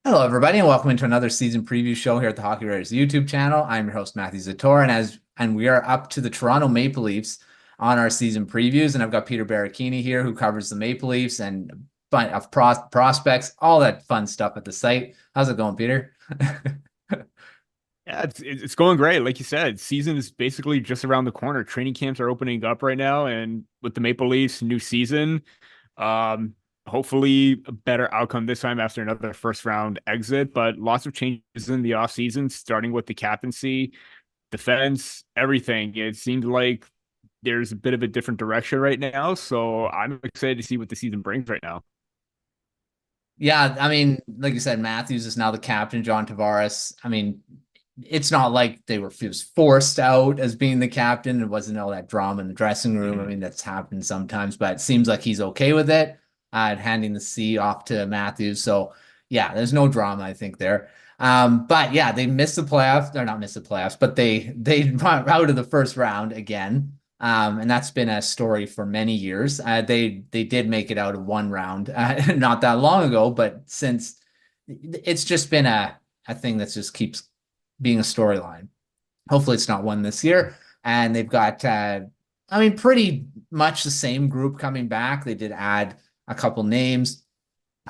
Hello, everybody, and welcome into another season preview show here at the Hockey Writers YouTube channel. I'm your host, Matthew Zator, and we are up to the Toronto Maple Leafs on our season previews. And I've got Peter Baracchini here, who covers the Maple Leafs and of prospects, all that fun stuff at the site. How's it going, Peter? Yeah, it's going great. Like you said, season is basically just around the corner. Training camps are opening up right now, and with the Maple Leafs new season, um, hopefully a better outcome this time after another first round exit. But lots of changes in the offseason, starting with the captaincy, defense, everything. It seems like there's a bit of a different direction right now. So I'm excited to see what the season brings right now. Yeah, I mean, like you said, Matthews is now the captain, John Tavares. I mean, it's not like he was forced out as being the captain. It wasn't all that drama in the dressing room. I Mhm. mean, that's happened sometimes, but it seems like he's okay with it, handing the C off to Matthews. So yeah, there's no drama, I think, there. But yeah, they missed the playoffs. They're not missed the playoffs, but they went out of the first round again. And that's been a story for many years. They did make it out of one round not that long ago, but since it's just been a thing that just keeps being a storyline. Hopefully, it's not one this year. And they've got, I mean, pretty much the same group coming back. They did add a couple names.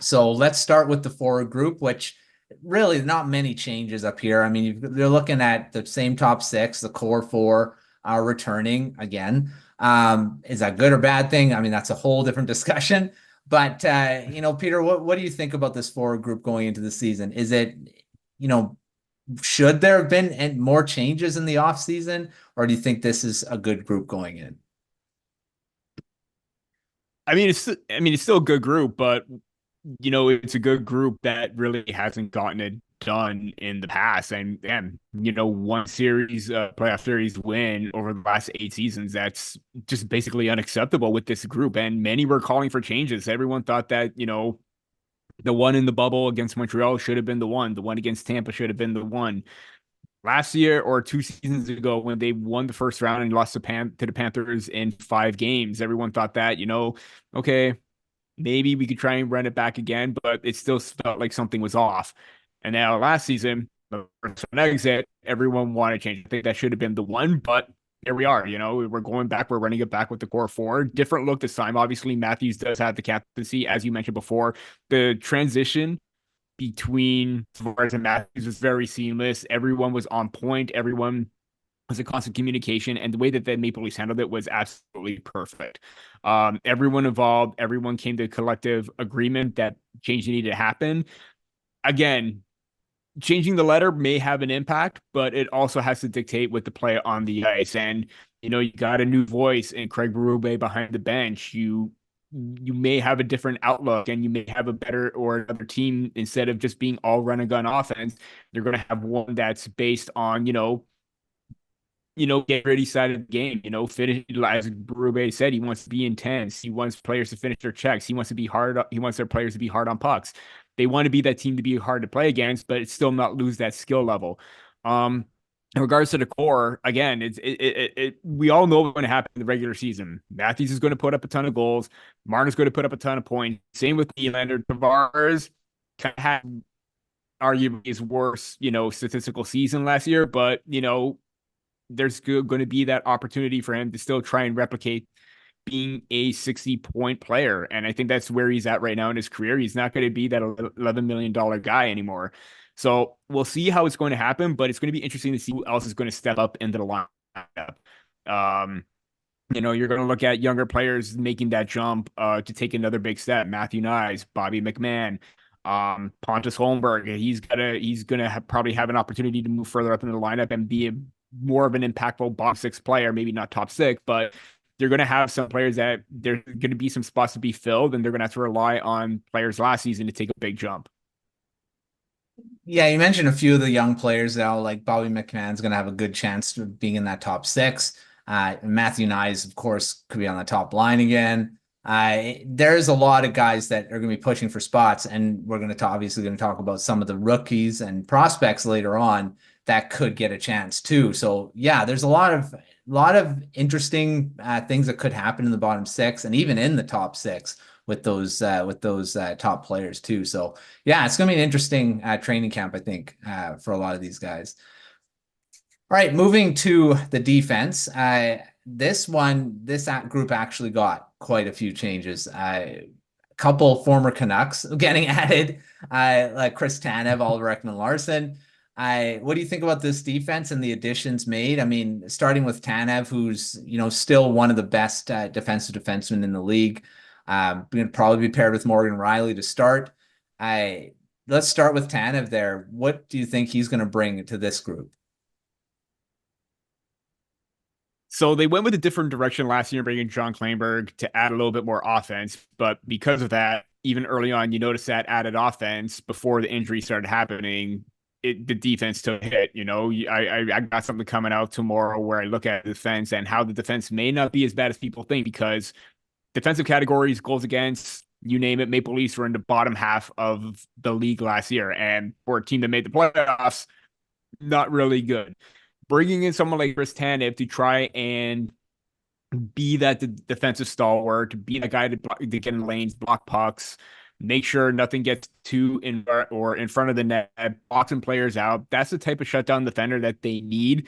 So let's start with the forward group, which really not many changes up here. I mean, they're looking at the same top six, the core four are returning again. Is that good or bad thing? I mean, that's a whole different discussion. But Peter, what do you think about this forward group going into the season? Is it, you know, should there have been more changes in the offseason, or do you think this is a good group going in? I mean, it's still a good group, but it's a good group that really hasn't gotten it done in the past. And one series, playoff series win over the last 8 seasons, that's just basically unacceptable with this group. And many were calling for changes. Everyone thought that, the one in the bubble against Montreal should have been the one. The one against Tampa should have been the one. Last year or 2 seasons ago, when they won the first round and lost to the Panthers in 5 games, everyone thought that, okay, maybe we could try and run it back again, but it still felt like something was off. And now last season, the first one exit, everyone wanted to change. I think that should have been the one, but here we are. We're going back. We're running it back with the core four. Different look this time. Obviously, Matthews does have the captaincy, as you mentioned before. The transition between Tavares and Matthews was very seamless. Everyone was on point. Everyone was a constant communication, and the way that the Maple Leafs handled it was absolutely perfect. Everyone involved, everyone came to a collective agreement that change needed to happen. Again, changing the letter may have an impact, but it also has to dictate with the play on the ice. And you got a new voice in Craig Berube behind the bench. You may have a different outlook, and you may have a better or another team instead of just being all run and gun offense. They're going to have one that's based on get ready side of the game, finish, as Berube said, he wants to be intense. He wants players to finish their checks. He wants to be hard. He wants their players to be hard on pucks. They want to be that team to be hard to play against, but it's still not lose that skill level. Um, in regards to the core, again, we all know what's going to happen in the regular season. Matthews is going to put up a ton of goals. Martin's going to put up a ton of points. Same with Nylander. Tavares kind of had arguably his worst, statistical season last year, but there's going to be that opportunity for him to still try and replicate being a 60-point player. And I think that's where he's at right now in his career. He's not going to be that $11 million guy anymore. So we'll see how it's going to happen, but it's going to be interesting to see who else is going to step up into the lineup. Um, you're going to look at younger players making that jump to take another big step. Matthew Nyes, Bobby McMahon, Pontus Holmberg. He's gonna probably have an opportunity to move further up in the lineup and be more of an impactful bottom six player. Maybe not top six, but they're going to have some players that there's going to be some spots to be filled, and they're going to have to rely on players last season to take a big jump. Yeah, you mentioned a few of the young players now, like Bobby McMahon's going to have a good chance of being in that top six. Matthew Nyes, of course, could be on the top line again. There's a lot of guys that are going to be pushing for spots, and we're going to obviously going to talk about some of the rookies and prospects later on that could get a chance too. So yeah, there's a lot of interesting things that could happen in the bottom six and even in the top six with those top players too. So yeah, it's gonna be an interesting training camp, I think, for a lot of these guys. All right, moving to the defense. This group actually got quite a few changes. A couple former Canucks getting added, like Chris Tanev, Oliver Ekman-Larsson. What do you think about this defense and the additions made? I mean, starting with Tanev, who's still one of the best defensive defensemen in the league. Going to probably be paired with Morgan Rielly to start. Let's start with Tanev there. What do you think he's going to bring to this group? So they went with a different direction last year, bringing John Kleinberg to add a little bit more offense. But because of that, even early on, you notice that added offense before the injury started happening, the defense took a hit. I got something coming out tomorrow where I look at the defense and how the defense may not be as bad as people think, because defensive categories, goals against, you name it, Maple Leafs were in the bottom half of the league last year. And for a team that made the playoffs, not really good. Bringing in someone like Chris Tanev to try and be that defensive stalwart, be the guy to get in lanes, block pucks, make sure nothing gets in front of the net, boxing players out. That's the type of shutdown defender that they need.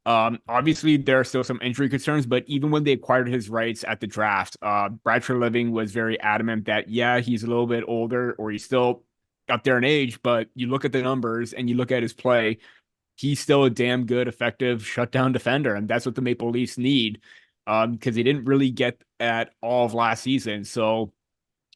Obviously, there are still some injury concerns, but even when they acquired his rights at the draft, Brad Treliving was very adamant that, yeah, he's a little bit older, or he's still up there in age, but you look at the numbers and you look at his play, he's still a damn good, effective shutdown defender. And that's what the Maple Leafs need, because they didn't really get at all of last season. So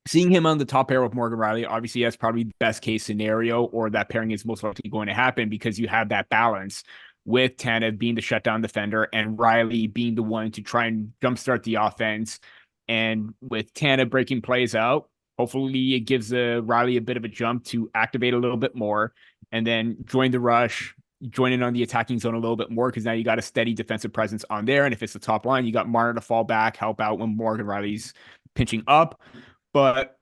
seeing him on the top pair with Morgan Rielly, obviously that's probably the best case scenario, or that pairing is most likely going to happen, because you have that balance with Tanev being the shutdown defender and Rielly being the one to try and jumpstart the offense. And with Tanev breaking plays out, hopefully it gives Rielly a bit of a jump to activate a little bit more and then join the rush, join in on the attacking zone a little bit more, because now you got a steady defensive presence on there. And if it's the top line, you got Marner to fall back, help out when Morgan Rielly's pinching up. But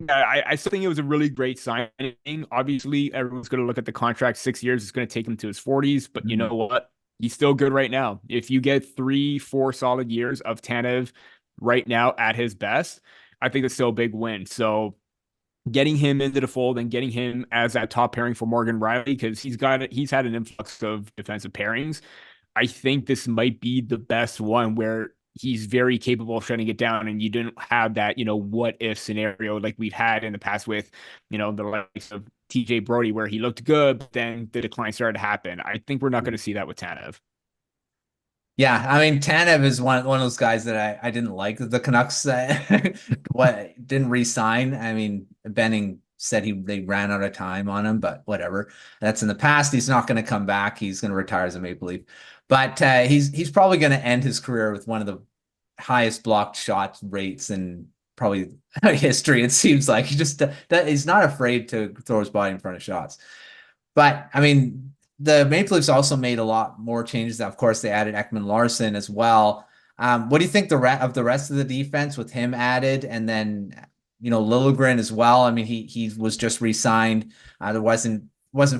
I still think it was a really great signing. Obviously, everyone's going to look at the contract. 6 years is going to take him to his 40s, but you know what? He's still good right now. If you get 3-4 solid years of Tanev right now at his best, I think it's still a big win. So getting him into the fold and getting him as that top pairing for Morgan Rielly, because he's had an influx of defensive pairings. I think this might be the best one where he's very capable of shutting it down, and you didn't have that, what if scenario like we've had in the past with, the likes of TJ Brody, where he looked good, but then the decline started to happen. I think we're not going to see that with Tanev. Yeah, I mean, Tanev is one of those guys that I didn't like. The Canucks didn't re-sign. I mean, Benning said they ran out of time on him, but whatever. That's in the past. He's not going to come back. He's going to retire as a Maple Leaf. But he's probably going to end his career with one of the highest blocked shot rates in probably history. It seems like he's not afraid to throw his body in front of shots. But I mean, the Maple Leafs also made a lot more changes. Of course, they added Ekman-Larsson as well. What do you think of the rest of the defense with him added, and then Liljegren as well? I mean, he was just re-signed. There wasn't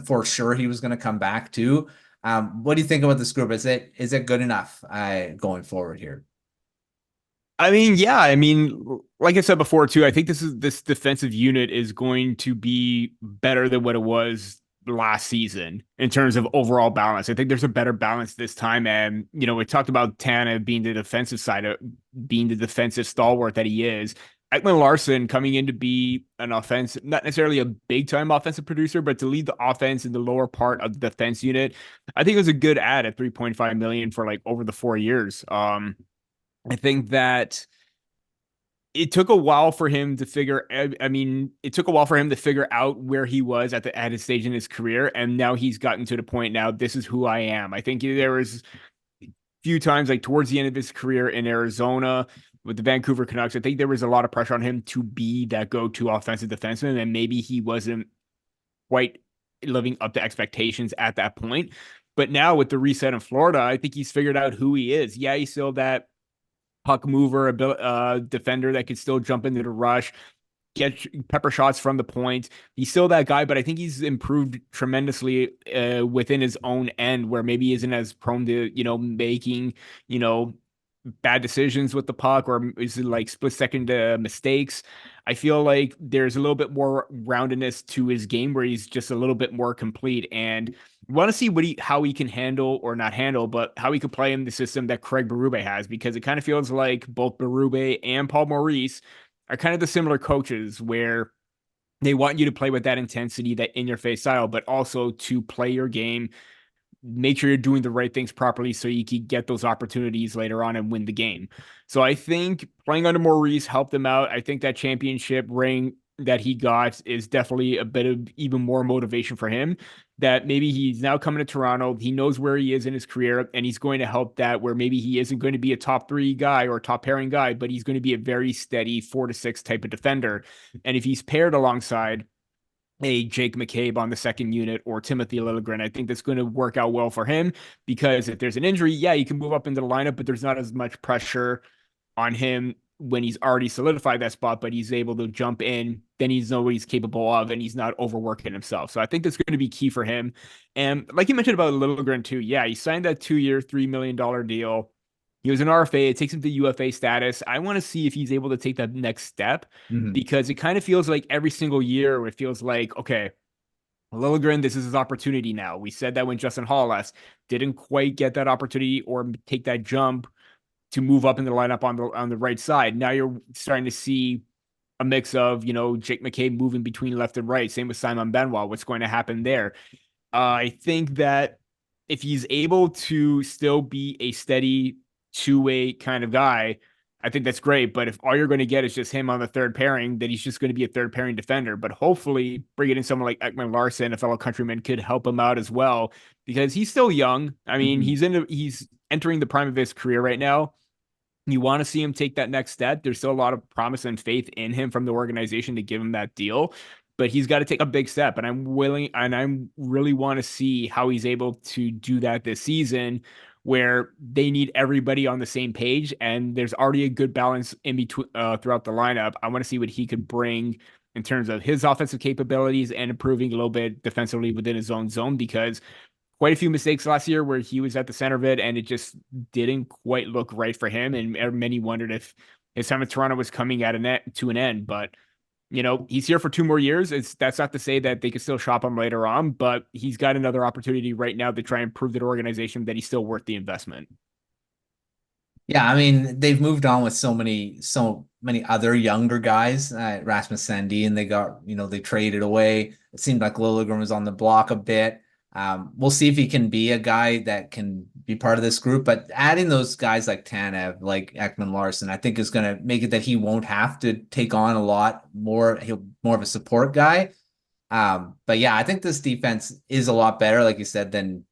for sure he was going to come back too. What do you think about this group? Is it good enough going forward here? I mean, yeah. I mean, like I said before too, I think this defensive unit is going to be better than what it was last season in terms of overall balance. I think there's a better balance this time. And, we talked about Tana being the defensive side of being the defensive stalwart that he is. Ekman-Larsson coming in to be an offense, not necessarily a big time offensive producer, but to lead the offense in the lower part of the defense unit. I think it was a good add at 3.5 million for like over the 4 years. I think that it took a while for him to figure. I mean, it took a while for him to figure out where he was at his stage in his career, and now he's gotten to the point. Now this is who I am. I think there was a few times, like towards the end of his career in Arizona with the Vancouver Canucks, I think there was a lot of pressure on him to be that go-to offensive defenseman, and maybe he wasn't quite living up to expectations at that point. But now with the reset in Florida, I think he's figured out who he is. Yeah, he's still that puck mover, defender that can still jump into the rush, get pepper shots from the point. He's still that guy, but I think he's improved tremendously within his own end, where maybe he isn't as prone to, making, bad decisions with the puck, or is it like split second mistakes? I feel like there's a little bit more roundedness to his game where he's just a little bit more complete, and want to see how he can handle, or not handle, but how he could play in the system that Craig Berube has, because it kind of feels like both Berube and Paul Maurice are kind of the similar coaches where they want you to play with that intensity, that in your face style, but also to play your game, make sure you're doing the right things properly so you can get those opportunities later on and win the game. So I think playing under Maurice helped him out. I think that championship ring that he got is definitely a bit of even more motivation for him, that maybe he's now coming to Toronto. He knows where he is in his career, and he's going to help that, where maybe he isn't going to be a top 3 guy or top pairing guy, but he's going to be a very steady 4 to 6 type of defender. And if he's paired alongside a Jake McCabe on the second unit or Timothy Liljegren, I think that's going to work out well for him, because if there's an injury, yeah, you can move up into the lineup, but there's not as much pressure on him when he's already solidified that spot, but he's able to jump in, then he's know what he's capable of, and he's not overworking himself. So I think that's going to be key for him. And like you mentioned about Liljegren too, yeah, he signed that 2-year, $3 million deal. He was an RFA. It takes him to UFA status. I want to see if he's able to take that next step, Mhm. because it kind of feels like every single year it feels like, okay, Liljegren, this is his opportunity now. We said that when Justin Hall left, didn't quite get that opportunity or take that jump to move up in the lineup on the right side. Now you're starting to see a mix of, Jake McCabe moving between left and right. Same with Simon Benoit. What's going to happen there? I think that if he's able to still be a steady two-way kind of guy, I think that's great. But if all you're going to get is just him on the third pairing, then he's just going to be a third pairing defender. But hopefully, bringing in someone like Ekman-Larsson, a fellow countryman, could help him out as well, because he's still young. I mean, Mhm. he's entering the prime of his career right now. You want to see him take that next step. There's still a lot of promise and faith in him from the organization to give him that deal, but he's got to take a big step. And I'm really want to see how he's able to do that this season, where they need everybody on the same page. And there's already a good balance in between throughout the lineup. I want to see what he could bring in terms of his offensive capabilities and improving a little bit defensively within his own zone, because quite a few mistakes last year where he was at the center of it, and it just didn't quite look right for him. And many wondered if his time in Toronto was coming at to an end. But he's here for 2 more years. That's not to say that they could still shop him later on, but he's got another opportunity right now to try and prove to the organization that he's still worth the investment. Yeah, I mean, they've moved on with so many other younger guys, Rasmus Sandin, they got, they traded away. It seemed like Liljegren was on the block a bit. We'll see if he can be a guy that can be part of this group, but adding those guys like Tanev, like Ekman-Larsson, I think is going to make it that he won't have to take on a lot more. He'll more of a support guy. But yeah, I think this defense is a lot better, like you said, than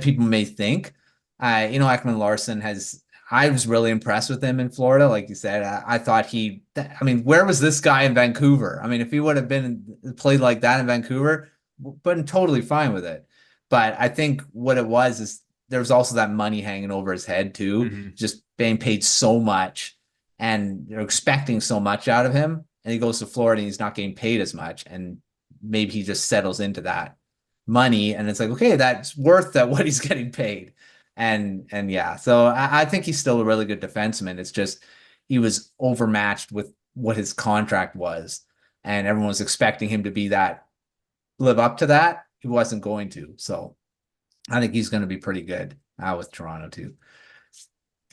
people may think. Ekman-Larsson I was really impressed with him in Florida. Like you said, I thought I mean, where was this guy in Vancouver? I mean, if he would have played like that in Vancouver, been totally fine with it. But I think what it was is there was also that money hanging over his head too, Mm-hmm. just being paid so much, and they're expecting so much out of him. And he goes to Florida and he's not getting paid as much. And maybe he just settles into that money, and it's like, okay, that's worth that what he's getting paid. And yeah, so I think he's still a really good defenseman. It's just he was overmatched with what his contract was, and everyone was expecting him to live up to that. He wasn't going to. So I think he's going to be pretty good with Toronto too.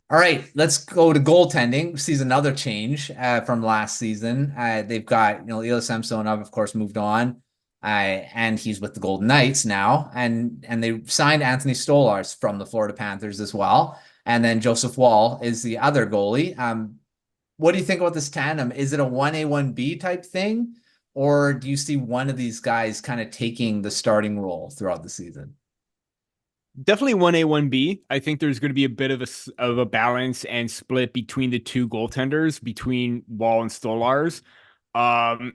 All right, let's go to goaltending. Sees another change from last season. They've got, Ilya Samsonov, of course, moved on, and he's with the Golden Knights now. And they signed Anthony Stolarz from the Florida Panthers as well. And then Joseph Woll is the other goalie. What do you think about this tandem? Is it a 1A, 1B type thing? Or do you see one of these guys kind of taking the starting role throughout the season? Definitely 1A, 1B. I think there's going to be a bit of a balance and split between the two goaltenders, between Woll and Stolarz. Um,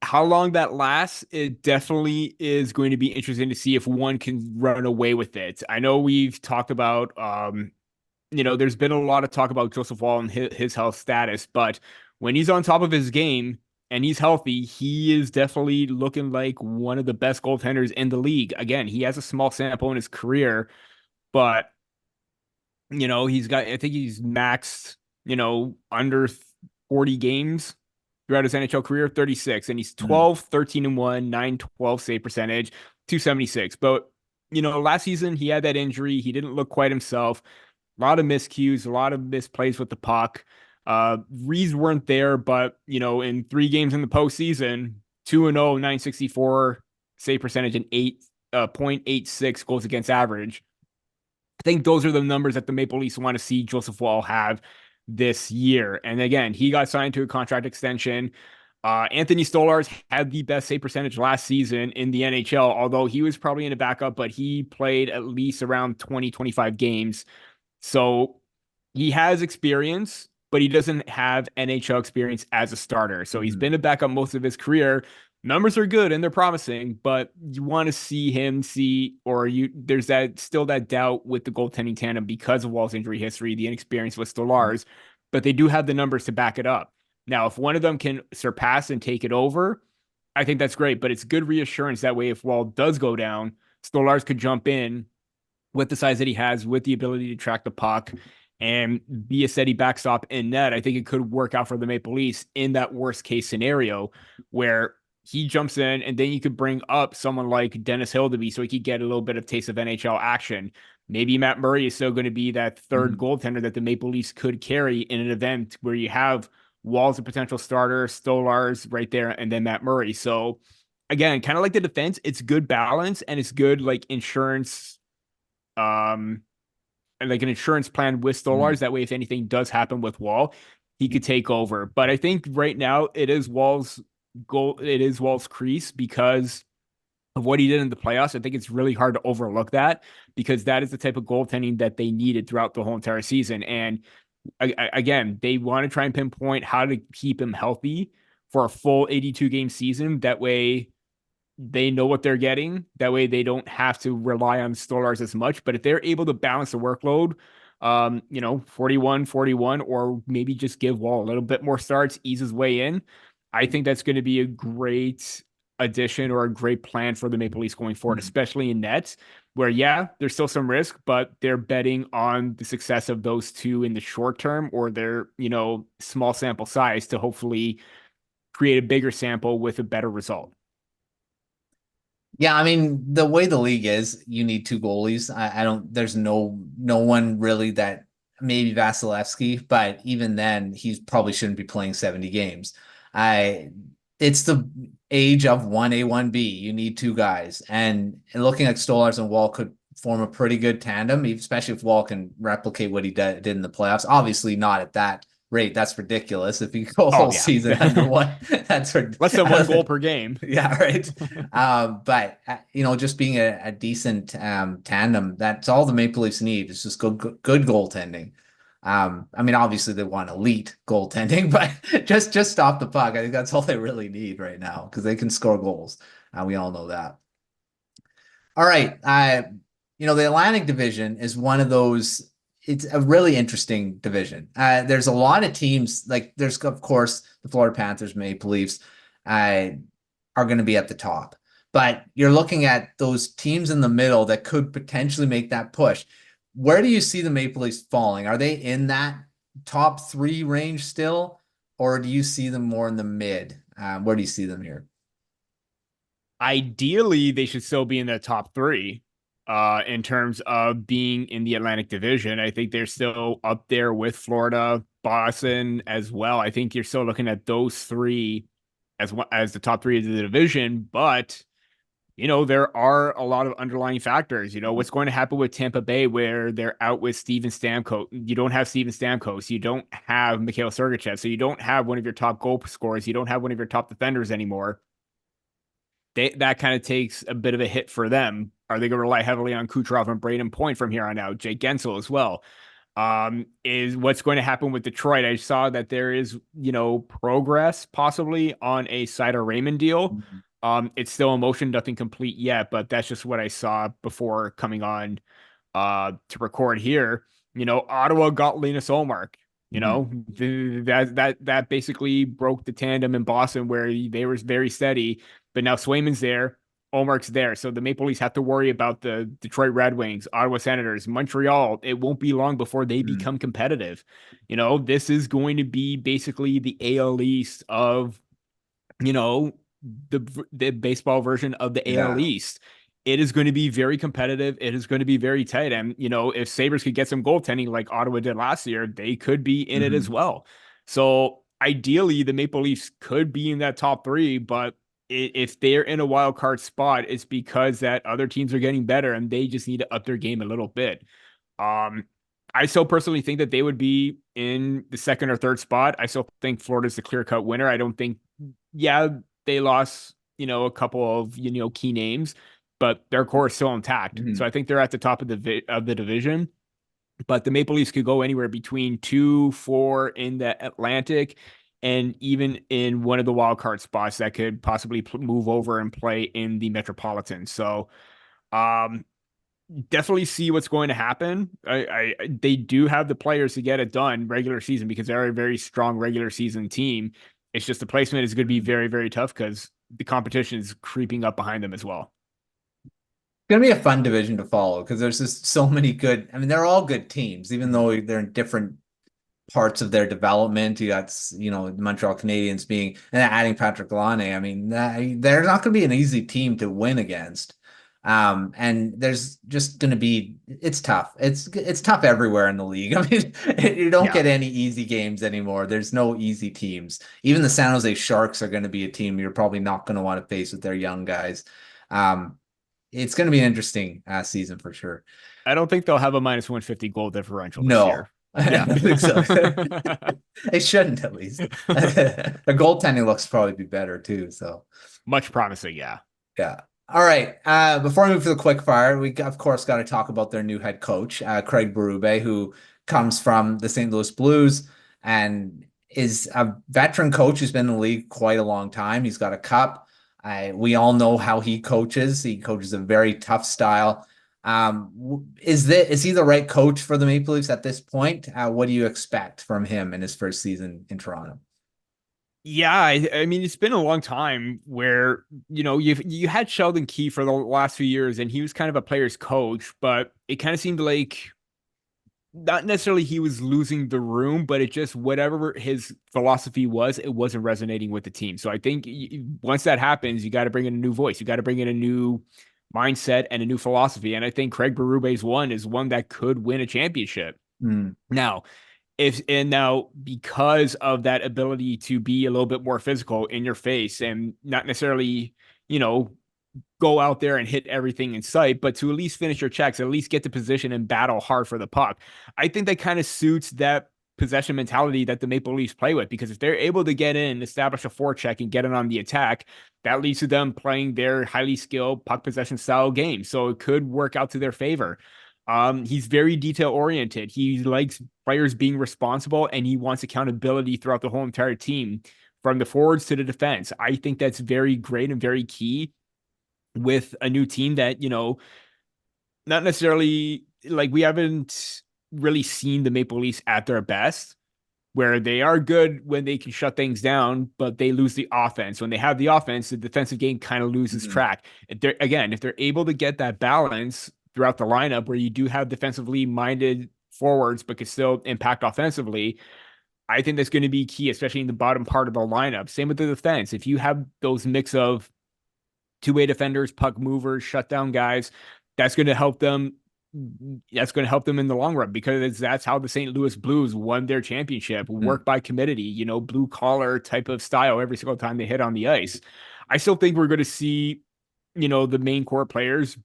how long that lasts, it definitely is going to be interesting to see if one can run away with it. I know we've talked about, there's been a lot of talk about Joseph Woll and his health status, but when he's on top of his game and he's healthy, he is definitely looking like one of the best goaltenders in the league. Again, he has a small sample in his career, but I think he's maxed, under 40 games throughout his NHL career, 36, and he's Mm, 12, 13 and 1, 912 save percentage, 276. But, last season he had that injury. He didn't look quite himself. A lot of miscues, a lot of misplays with the puck. Rees weren't there, but, in 3 games in the postseason, 2-0, 964 save percentage and 8.86 goals against average. I think those are the numbers that the Maple Leafs want to see Joseph Woll have this year. And again, he got signed to a contract extension. Anthony Stolarz had the best save percentage last season in the NHL, although he was probably in a backup, but he played at least around 20, 25 games. So he has experience, but he doesn't have NHL experience as a starter. So he's mm, been a backup most of his career. Numbers are good and they're promising, but you want to see him see, or there's that doubt with the goaltending tandem because of Woll's injury history, the inexperience with Stolarz, but they do have the numbers to back it up. Now, if one of them can surpass and take it over, I think that's great, but it's good reassurance that way. If Woll does go down, Stolarz could jump in with the size that he has, with the ability to track the puck and be a steady backstop in net. I think it could work out for the Maple Leafs in that worst case scenario where he jumps in, and then you could bring up someone like Dennis Hildeby so he could get a little bit of taste of NHL action. Maybe Matt Murray is still going to be that third mm. goaltender that the Maple Leafs could carry in an event where you have Woll's a potential starter, Stolarz right there, and then Matt Murray. So again, kind of like the defense, it's good balance and it's good like insurance, um like an insurance plan with Mm. Stolarz. That way, if anything does happen with Woll, he could take over. But I think right now it is Woll's goal. It is Woll's crease because of what he did in the playoffs. I think it's really hard to overlook that because that is the type of goaltending that they needed throughout the whole entire season. And again, they want to try and pinpoint how to keep him healthy for a full 82 game season. That way, they know what they're getting. That way they don't have to rely on Stolarz as much. But if they're able to balance the workload, 41, 41, or maybe just give Woll a little bit more starts, ease his way in, I think that's going to be a great addition or a great plan for the Maple Leafs going forward, Mm. especially in nets, where, yeah, there's still some risk, but they're betting on the success of those two in the short term or their, small sample size to hopefully create a bigger sample with a better result. Yeah, I mean, the way the league is, you need two goalies. I don't, there's no one really that, maybe Vasilevsky, but even then, he probably shouldn't be playing 70 games. I it's the age of 1A, 1B. You need two guys. And looking like Stolarz and Woll could form a pretty good tandem, especially if Woll can replicate what he did in the playoffs. Obviously not at that rate. That's ridiculous. If you go a Oh whole yeah. season under one, that's Less than one goal per game. yeah, right. But just being a decent tandem, that's all the Maple Leafs need. It's just good goaltending. I mean, obviously they want elite goaltending, but just stop the puck. I think that's all they really need right now because they can score goals. We all know that. All right. The Atlantic Division is one of those. It's a really interesting division. There's a lot of teams. Like there's of course the Florida Panthers, Maple Leafs, uh, are going to be at the top. But you're looking at those teams in the middle that could potentially make that push. Where do you see the Maple Leafs falling? Are they in that top three range still, or do you see them more in the mid? Where do you see them here? Ideally, they should still be in the top three in terms of being in the Atlantic Division. I think they're still up there with Florida, Boston as well. I think you're still looking at those three as the top three of the division, but there are a lot of underlying factors. What's going to happen with Tampa Bay, where they're out with Steven Stamkos. You don't have Steven Stamkos. You don't have Mikhail Sergachev. So you don't have one of your top goal scorers. You don't have one of your top defenders anymore. That kind of takes a bit of a hit for them. Are they going to rely heavily on Kucherov and Braden Point from here on out? Jake Gensel as well. Is what's going to happen with Detroit. I saw that there is, progress possibly on a Sider Raymond deal. It's still in motion, nothing complete yet, but that's just what I saw before coming on to record here. Ottawa got Linus Olmark. Mhm. That basically broke the tandem in Boston where they were very steady, but now Swayman's there. Ullmark's there. So the Maple Leafs have to worry about the Detroit Red Wings, Ottawa Senators, Montreal. It won't be long before they Mm, become competitive. This is going to be basically the AL East of, you know, the baseball version of the AL yeah. East. It is going to be very competitive. It is going to be very tight. And, if Sabres could get some goaltending like Ottawa did last year, they could be in it as Mhm. well. So ideally, the Maple Leafs could be in that top three, but if they're in a wild card spot, it's because that other teams are getting better and they just need to up their game a little bit. Um, I still personally think that they would be in the second or third spot. I still think Florida's the clear cut winner. I don't think, yeah, they lost, a couple of, key names, but their core is still intact. So Mhm. I think they're at the top of the division. But the Maple Leafs could go anywhere between 2, 4 in the Atlantic, and even in one of the wild card spots that could possibly move over and play in the Metropolitan. So, um, definitely see what's going to happen. They do have the players to get it done regular season because they're a very strong regular season team. It's just the placement is going to be very, very tough because the competition is creeping up behind them as well. Gonna be a fun division to follow because there's just so many good. I mean, they're all good teams, even Mhm. though they're in different parts of their development. You got, the Montreal Canadiens being and adding Patrick Laine. I mean, they're not going to be an easy team to win against. And there's just going to be it's tough. It's tough everywhere in the league. I mean, you don't Yeah. get any easy games anymore. There's no easy teams. Even the San Jose Sharks are going to be a team you're probably not going to want to face with their young guys. Um, it's going to be an interesting season for sure. I don't think they'll have a minus 150 goal differential this No, year. I Yeah. don't think so. They shouldn't at least. The goaltending looks probably be better too. So Much promising. Yeah. yeah. All right. Before I move to the quick fire, of course got to talk about their new head coach, Craig Berube, who comes from the St. Louis Blues and is a veteran coach who's been in the league quite a long time. He's got a cup. We all know how he coaches. He coaches a very tough style. Is he the right coach for the Maple Leafs at this point? What do you expect from him in his first season in Toronto? Yeah, I mean it's been a long time where you had Sheldon Key for the last few years and he was kind of a player's coach, but it kind of seemed like not necessarily he was losing the room, but it just whatever his philosophy was, it wasn't resonating with the team. So I think once that happens, you got to bring in a new voice, you got to bring in a new mindset and a new philosophy. And I think Craig Berube's one is one that could win a championship. Mm, Now, if and now because of that ability to be a little bit more physical in your face and not necessarily, you know, go out there and hit everything in sight, but to at least finish your checks, at least get the position and battle hard for the puck. I think that kind of suits that possession mentality that the Maple Leafs play with because if they're able to get in, establish a forecheck, and get in on the attack, that leads to them playing their highly skilled puck possession style game. So it could work out to their favor. He's very detail oriented. He likes players being responsible and he wants accountability throughout the whole entire team from the forwards to the defense. I think that's very great and very key with a new team that, not necessarily like we haven't really seen the Maple Leafs at their best, where they are good when they can shut things down, but they lose the offense. When they have the offense, the defensive game kind of loses mhm. track. If they're able to get that balance throughout the lineup where you do have defensively minded forwards, but can still impact offensively, I think that's going to be key, especially in the bottom part of the lineup. Same with the defense. If you have those mix of two-way defenders, puck movers, shutdown guys. That's going to help them. That's going to help them in the long run because that's how the St. Louis Blues won their championship. Mm. Work by committee, blue collar type of style every single time they hit on the ice. I still think we're going to see, the main core players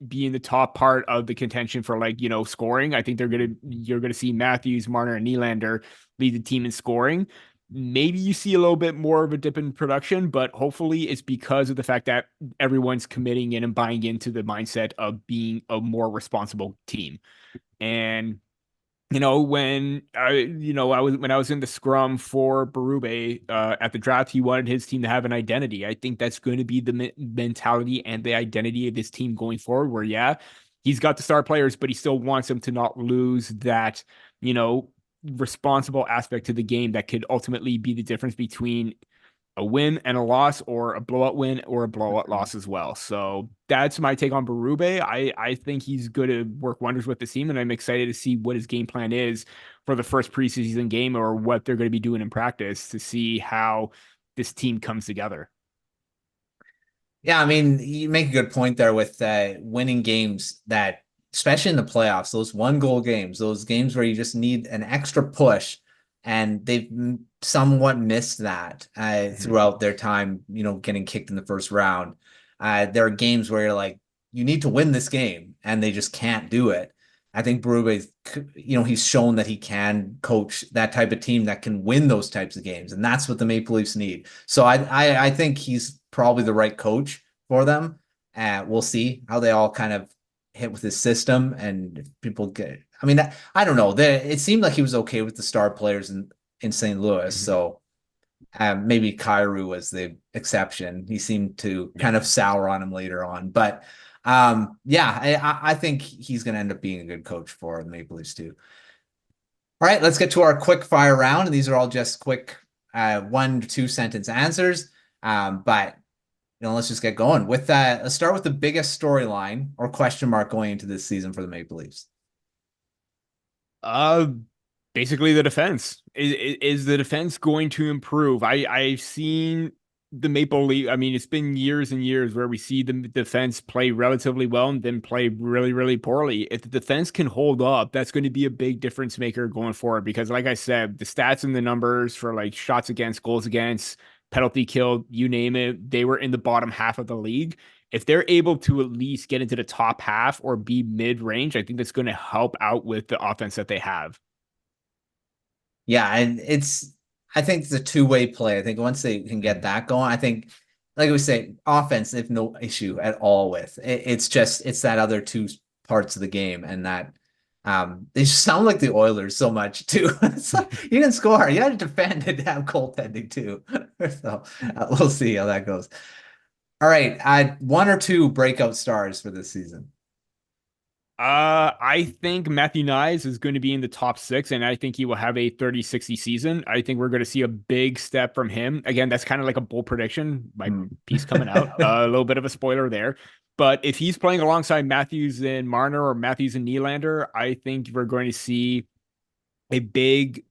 be in the top part of the contention for scoring. I think you're gonna see Matthews, Marner, and Nylander lead the team in scoring. Maybe you see a little bit more of a dip in production, but hopefully it's because of the fact that everyone's committing in and buying into the mindset of being a more responsible team. And when I was in the scrum for Berube at the draft, he wanted his team to have an identity. I think that's going to be the mentality and the identity of this team going forward. Where he's got the star players, but he still wants them to not lose that you know responsible aspect to the game that could ultimately be the difference between a win and a loss, or a blowout win or a blowout loss as well. So that's my take on Berube. I think he's going to work wonders with the team, and I'm excited to see what his game plan is for the first preseason game, or what they're going to be doing in practice to see how this team comes together. Yeah, I mean, you make a good point there with winning games that, especially in the playoffs, those one goal games, those games where you just need an extra push, and they've somewhat missed that throughout their time, getting kicked in the first round. There are games where you're like, you need to win this game, and they just can't do it. I think Berube, he's shown that he can coach that type of team that can win those types of games, and that's what the Maple Leafs need. So I think he's probably the right coach for them. We'll see how they all kind of hit with his system, and if people get. I mean, I don't know. It seemed like he was okay with the star players in St. Louis, so maybe Kyrou was the exception. He seemed to kind of sour on him later on, but yeah, I think he's going to end up being a good coach for the Maple Leafs too. All right, let's get to our quick fire round, and these are all just quick 1 to 2 sentence answers. But let's just get going with that. Let's start with the biggest storyline or question mark going into this season for the Maple Leafs. Uh, Basically the defense. Is the defense going to improve? I've seen the Maple Leaf. I mean, it's been years and years where we see the defense play relatively well and then play really, really poorly. If the defense can hold up, that's going to be a big difference maker going forward. Because, like I said, the stats and the numbers for like shots against, goals against, penalty kill, you name it, they were in the bottom half of the league. If they're able to at least get into the top half or be mid range, I think that's going to help out with the offense that they have. Yeah, and I think it's a two-way play. I think once they can get that going, I think, like we say, offense, if no issue at all with it, it's that other two parts of the game, and that they just sound like the Oilers so much too. It's like, you can score, you got to defend and have goaltending too. So we'll see how that goes. All right, 1 or 2 breakout stars for this season. I think Matthew Knies is going to be in the top 6, and I think he will have a 30-60 season. I think we're going to see a big step from him. Again, that's kind of like a bold prediction. My piece coming out. A little bit of a spoiler there. But if he's playing alongside Matthews and Marner or Matthews and Nylander, I think we're going to see a big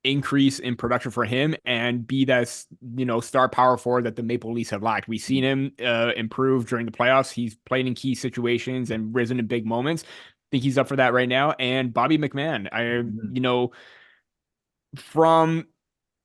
increase in production for him and be that star power forward that the Maple Leafs have lacked. We've seen him improve during the playoffs. He's played in key situations and risen in big moments. I think he's up for that right now. And Bobby McMann, from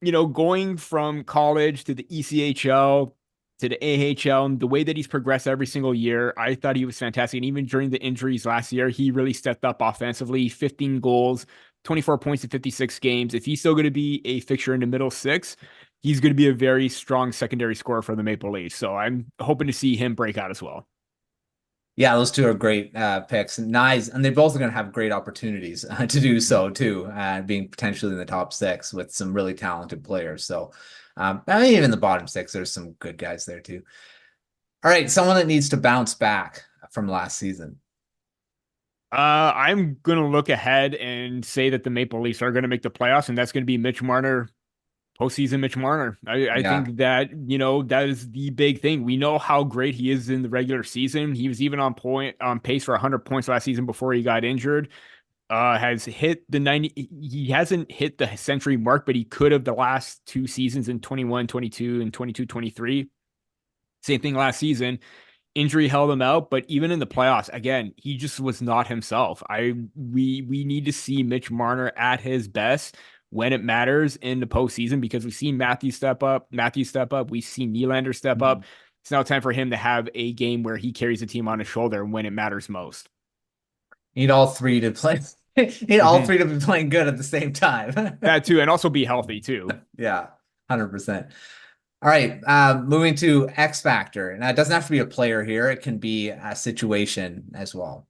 going from college to the ECHL to the AHL, and the way that he's progressed every single year, I thought he was fantastic. And even during the injuries last year, he really stepped up offensively. 15 goals, 24 points in 56 games. If he's still going to be a fixture in the middle 6, he's going to be a very strong secondary scorer for the Maple Leafs. So I'm hoping to see him break out as well. Yeah, those two are great picks. Nice, and they both are going to have great opportunities to do so too, being potentially in the top 6 with some really talented players. So, I mean, even the bottom 6, there's some good guys there too. All right, someone that needs to bounce back from last season. I'm going to look ahead and say that the Maple Leafs are going to make the playoffs, and that's going to be Mitch Marner. Postseason Mitch Marner. I think that, that is the big thing. We know how great he is in the regular season. He was even on pace for 100 points last season before he got injured. Has hit the 90. He hasn't hit the century mark, but he could have the last 2 seasons in 21-22 and 22-23. Same thing last season. Injury held him out, but even in the playoffs, again, he just was not himself. We need to see Mitch Marner at his best when it matters in the postseason, because we've seen Matthew step up. We've seen Nylander step up. It's now time for him to have a game where he carries the team on his shoulder when it matters most. Need all 3 to play. Need all 3 to be playing good at the same time. That too, and also be healthy too. Yeah, 100%. All right, moving to X Factor. Now, it doesn't have to be a player here. It can be a situation as well.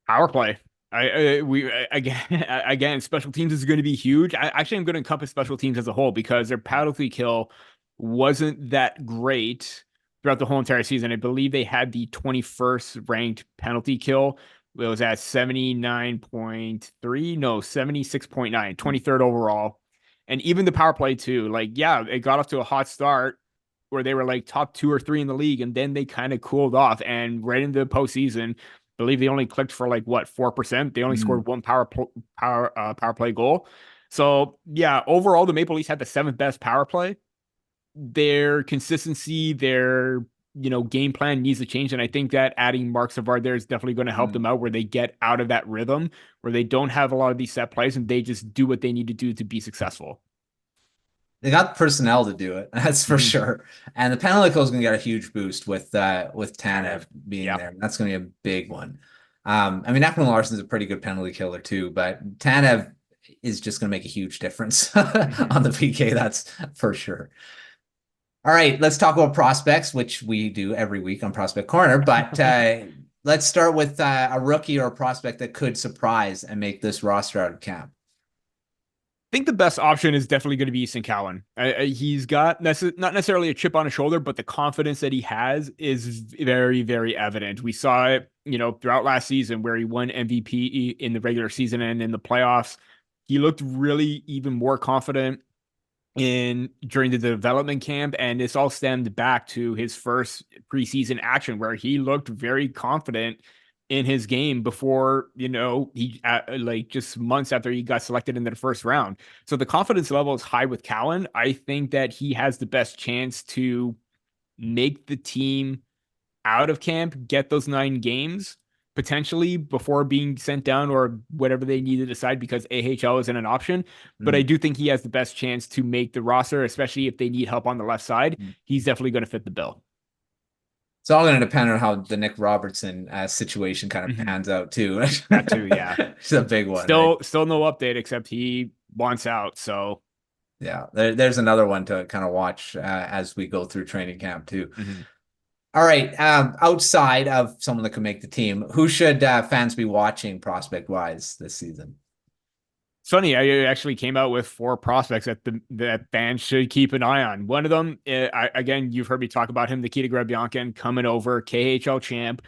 Power play. Again, special teams is going to be huge. I'm going to encompass special teams as a whole, because their penalty kill wasn't that great throughout the whole entire season. I believe they had the 21st ranked penalty kill. It was at 79.3, no, 76.9, 23rd overall. And even the power play too. Like, yeah, it got off to a hot start where they were like top 2 or 3 in the league, and then they kind of cooled off. And right into the postseason, I believe they only clicked for like what 4%. They only Mm. scored one power play goal. So yeah, overall the Maple Leafs had the seventh best power play. Their consistency, their game plan needs to change, and I think that adding Mark Savard there is definitely going to help them Mm. out, where they get out of that rhythm, where they don't have a lot of these set plays, and they just do what they need to do to be successful. They got the personnel to do it, that's for Mhm. sure. And the penalty kill is going to get a huge boost with Tanev being Yeah. there. That's going to be a big one. I mean, Ekman-Larsson is a pretty good penalty killer too, but Tanev is just going to make a huge difference Mhm. on the PK. That's for sure. All right, let's talk about prospects, which we do every week on Prospect Corner. But let's start with a rookie or a prospect that could surprise and make this roster out of camp. Think the best option is definitely going to be Easton Cowan. He's got not necessarily a chip on his shoulder, but the confidence that he has is very, very evident. We saw it, throughout last season where he won MVP in the regular season and in the playoffs. He looked really even more confident in during the development camp, and this all stemmed back to his first preseason action where he looked very confident in his game before he like just months after he got selected into the first round. So the confidence level is high with Cowan. I think that he has the best chance to make the team out of camp, get those 9 games potentially before being sent down or whatever they need to decide, because AHL isn't an option. But I Mm. do think he has the best chance to make the roster, especially if they need help on the left side. He's definitely going to fit the bill. It's all going to depend on how the Nick Robertson situation kind of Mhm. pans out too. That too, yeah. It's a big one, right? Still no update except he wants out. So Yeah, there's another one to kind of watch as we go through training camp too. mhm. All right, outside of someone that could make the team, who should fans be watching prospect wise this season? It's funny. I actually came out with 4 prospects that fans should keep an eye on. One of them, again, you've heard me talk about him, Nikita Grebyankin, coming over, KHL champ,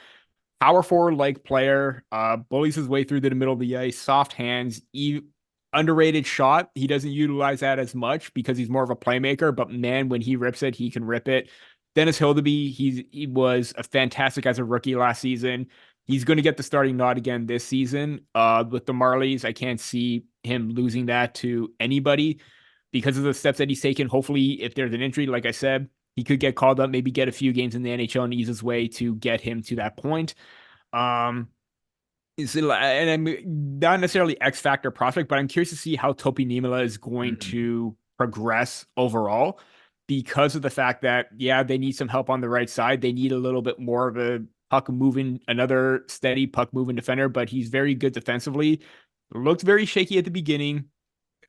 power forward like player, bullies his way through to the middle of the ice, soft hands, underrated shot. He doesn't utilize that as much because he's more of a playmaker, but man, when he rips it, he can rip it. Dennis Hildeby, he was a fantastic as a rookie last season. He's going to get the starting nod again this season. With the Marlies, I can't see him losing that to anybody because of the steps that he's taken. Hopefully, if there's an injury, like I said, he could get called up, maybe get a few games in the NHL and ease his way to get him to that point. Um, and I'm not necessarily X factor prospect, but I'm curious to see how Topi Nimala is going Mm. to progress overall, because of the fact that, yeah, they need some help on the right side. They need a little bit more of a another steady puck moving defender, but he's very good defensively. Looked very shaky at the beginning.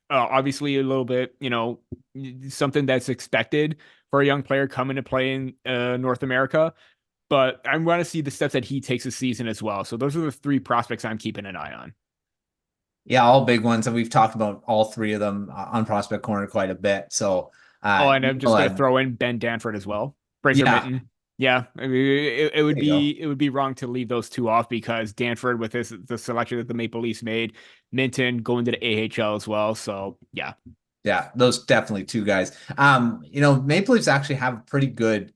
Obviously, a little bit, something that's expected for a young player coming to play in North America. But I want to see the steps that he takes this season as well. So those are the 3 prospects I'm keeping an eye on. Yeah, all big ones, and we've talked about all three of them on Prospect Corner quite a bit. So, Oh, and I'm just going to Nimala, throw in Ben Danford as well. Bracer yeah, Minton. Yeah, I mean, it would there you go. be wrong to leave those 2 off, because Danford, with the selection that the Maple Leafs made, Minton going to the AHL as well. So yeah. Yeah, those definitely two guys. Maple Leafs actually have a pretty good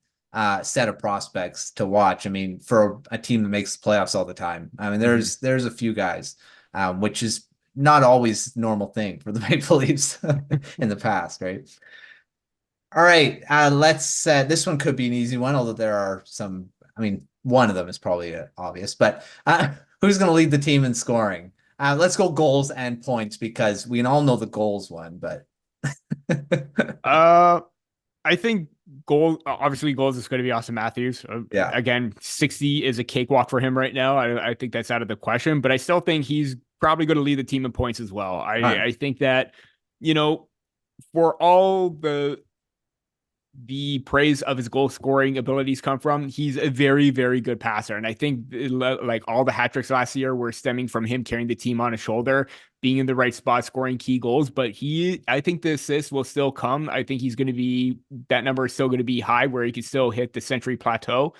set of prospects to watch. I mean, for a team that makes the playoffs all the time. I mean, Mhm. there's a few guys, which is not always normal thing for the Maple Leafs in the past, right? All right, let's. This one could be an easy one, although there are some. I mean, one of them is probably obvious, but who's going to lead the team in scoring? Let's go goals and points because we all know the goals one, but Uh, I think obviously goals is going to be Austin Matthews. yeah. Again, 60 is a cakewalk for him right now. I think that's out of the question, but I still think he's probably going to lead the team in points as well. All I think that, you know, for all the praise of his goal scoring abilities come from, he's a very, very good passer. And I think like all the hat tricks last year were stemming from him carrying the team on his shoulder, being in the right spot, scoring key goals. But I think the assists will still come. I think that number is still going to be high where he can still hit the century plateau.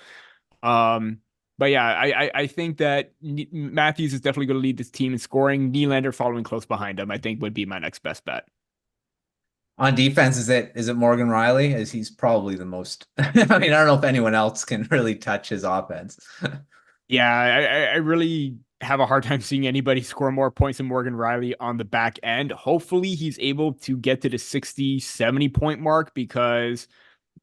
Um, but yeah, I think that Matthews is definitely going to lead this team in scoring. Nylander following close behind him, I think would be my next best bet. On defense, is it Morgan Riley? Is he's probably the most I mean, I don't know if anyone else can really touch his offense. Yeah, I really have a hard time seeing anybody score more points than Morgan Riley on the back end. Hopefully he's able to get to the 60, 70 point mark because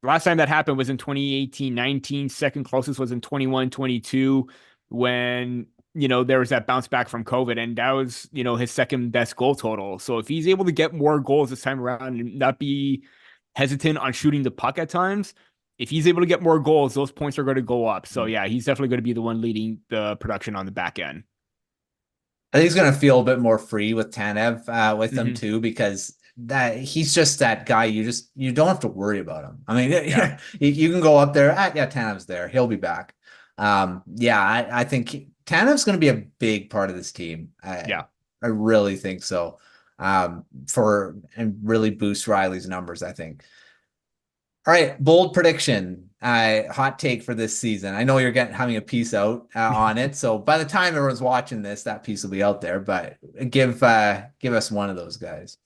the last time that happened was in 2018-19. Second closest was in 21-22 when, there was that bounce back from COVID, and that was, his second best goal total. So if he's able to get more goals this time around and not be hesitant on shooting the puck at times, if he's able to get more goals, those points are going to go up. So yeah, he's definitely going to be the one leading the production on the back end. I think he's going to feel a bit more free with Tanev with them Hmm. too, because that he's just that guy. You don't have to worry about him. I mean, Yeah. you can go up there. Yeah, Tanev's there. He'll be back. Yeah, I think Tanev's going to be a big part of this team. Yeah. I really think so. And really boost Riley's numbers, I think. All right, bold prediction, hot take for this season. I know you're having a piece out on it, so by the time everyone's watching this, that piece will be out there. But give us one of those guys.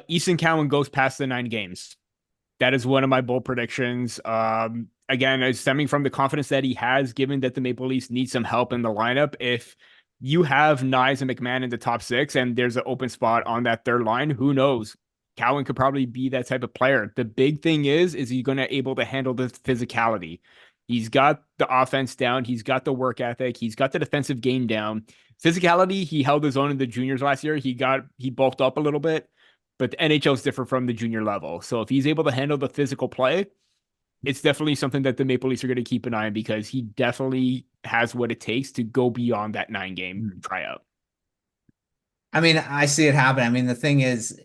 Easton Cowan goes past the 9 games. That is one of my bold predictions. Again, it's stemming from the confidence that he has, given that the Maple Leafs need some help in the lineup. If you have Knies and McMahon in the top 6 and there's an open spot on that third line, who knows? Cowan could probably be that type of player. The big thing is he going to able to handle the physicality? He's got the offense down. He's got the work ethic. He's got the defensive game down. Physicality, he held his own in the juniors last year. He bulked up a little bit, but the NHL is different from the junior level. So if he's able to handle the physical play, it's definitely something that the Maple Leafs are going to keep an eye on because he definitely has what it takes to go beyond that 9 game tryout. I mean, I see it happen. I mean, the thing is,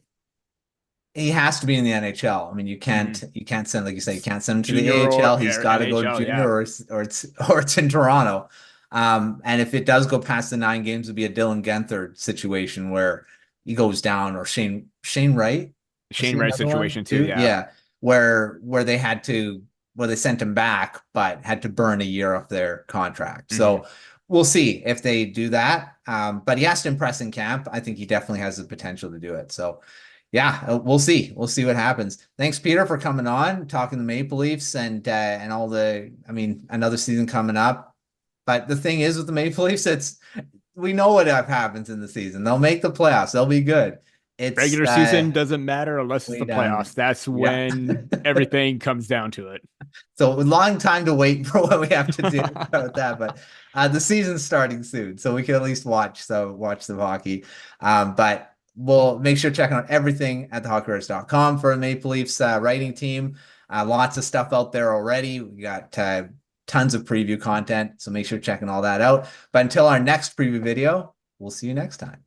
he has to be in the NHL. I mean, you can't send, like you say, you can't send him to the Junior or AHL. He's yeah, got to go to NHL, junior, yeah. or it's in Toronto. And if it does go past the 9 games, it'd be a Dylan Genther situation where he goes down, or Shane Wright. Was Shane he Wright another one situation too, too? yeah. Yeah, where they sent him back, but had to burn a year off their contract. Hmm. So we'll see if they do that. But he has to impress in camp. I think he definitely has the potential to do it. So yeah, we'll see. We'll see what happens. Thanks, Peter, for coming on, talking the Maple Leafs and all the. I mean, another season coming up. But the thing is with the Maple Leafs, we know what happens in the season. They'll make the playoffs. They'll be good. It's Regular season doesn't matter unless it's way the down. playoffs. That's Yeah. when everything comes down to it. So a long time to wait for what we have to do about that, but the season's starting soon, so we can at least watch some hockey. But we'll make sure to check out everything at thehockeywriters.com for the Maple Leafs writing team. Lots of stuff out there already. We got tons of preview content, so make sure checking all that out. But until our next preview video, we'll see you next time.